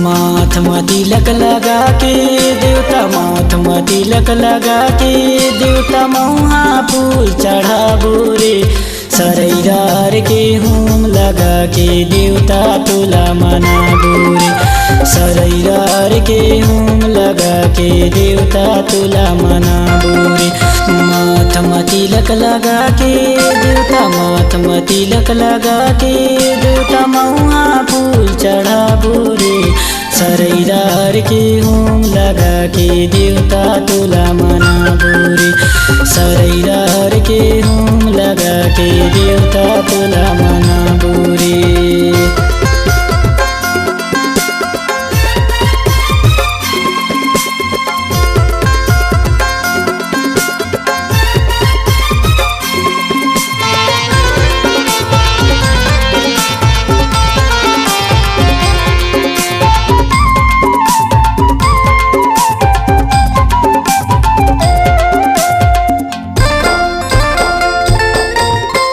माथ में तिलक लगा के देवता, माथ में तिलक लगा के देवता मौहा फूल चढ़ाबो रे। सरैरार के होम लगा के देवता तुला मनाबो रे। सरैरार के होम लगा के देवता तुला मनाबो रे। माथ में तिलक लगा के देवता, माथ में तिलक लगा के देवता मौहा फूल चढ़ाबो रे। सरैरार के होम लगा के देवता तुला मनाबो रे। सरैरार के होम लगा के देवता तुला मनाबो रे।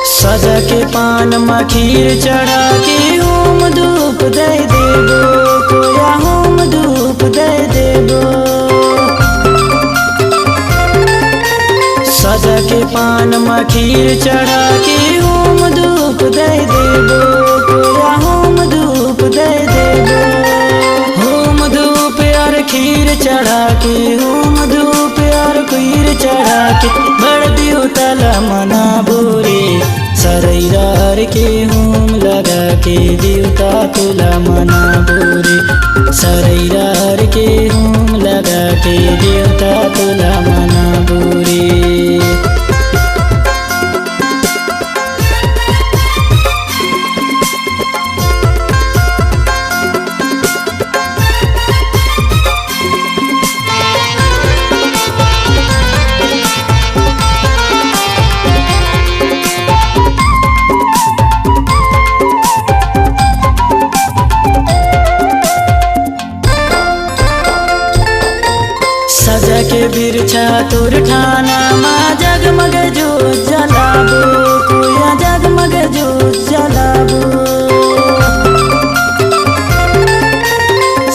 सजा के पान में खीर चढ़ा के होम धूप दे देबो, कोया होम धूप दे देबो। सजा के पान में खीर चढ़ा के होम धूप दे देबो, कोया होम धूप दे देबो। होम धूप और खीर चढ़ा के, होम धूप और खीर चढ़ा के बड़ देवता ला मनाबो रे। सरैरार के होम लगा के देवता तुला मनाबो रे। सरैरार के होम लगा के देवता तुला मनाबो रे। सजा के बिरछा तोर ठाना माँ जगमग जो जलाबो, कोया जगमग जो जलाबो।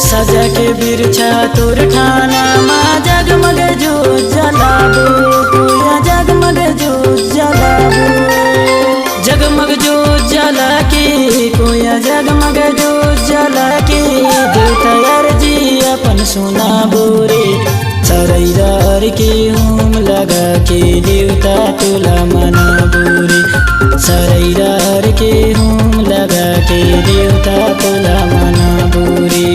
सजा के बिरछा तोर ठाना माँ जगमग जो जलाबो, कोया जगमग जो जलाबो। जगमग जो जला के, कोया जगमग जो जला के देवता अर्जी अपन सुनाबो रे। सरैरार के होम लगा के देवता तुला मनाबो रे। सरैरार के होम लगा के देवता तुला मनाबो रे।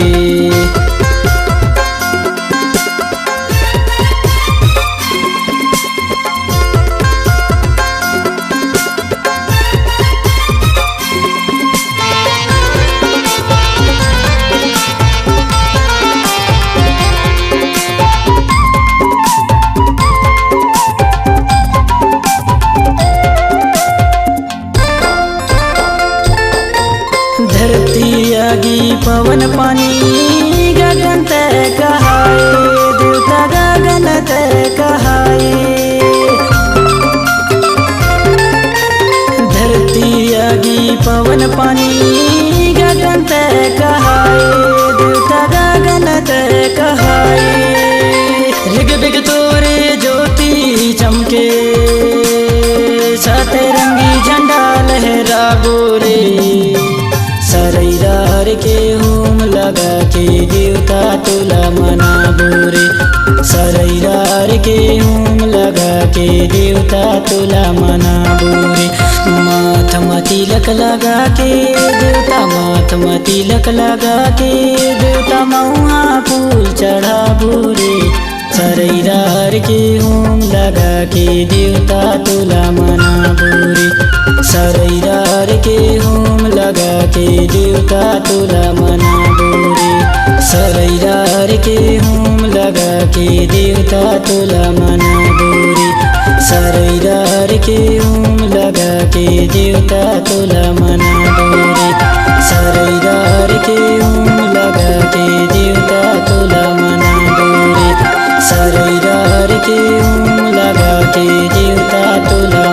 धरती आगी पवन पानी गगन तय कहाए, देवता गगन तय कहाए। धरती आगी पवन पानी गगन तय कहाए, देवता गगन तय कहाए। ऋग बिग तोरे ज्योति चमके, सतरंगी झंडा लहराबो रे। सरैरार के होम लगा के देवता तुला मनाबो रे। सरैरार के होम लगा के देवता तुला मनाबो रे। माथ में तिलक लगा के देवता, माथ में तिलक लगा के देवता मौहा फूल चढ़ाबो रे। सरैरार के होम लगा के देवता तुला मनाबो रे। सरैरार के होम लगा के देवता तुला मनाबो रे। सरैरार के होम लगा के देवता तुला मनाबो रे। सरैरार के होम लगा के देवता तुला मनाबो रे। सरैरार के होम लगा के देवता तुला मनाबो रे। सरैरार के होम लगा के देवता तुला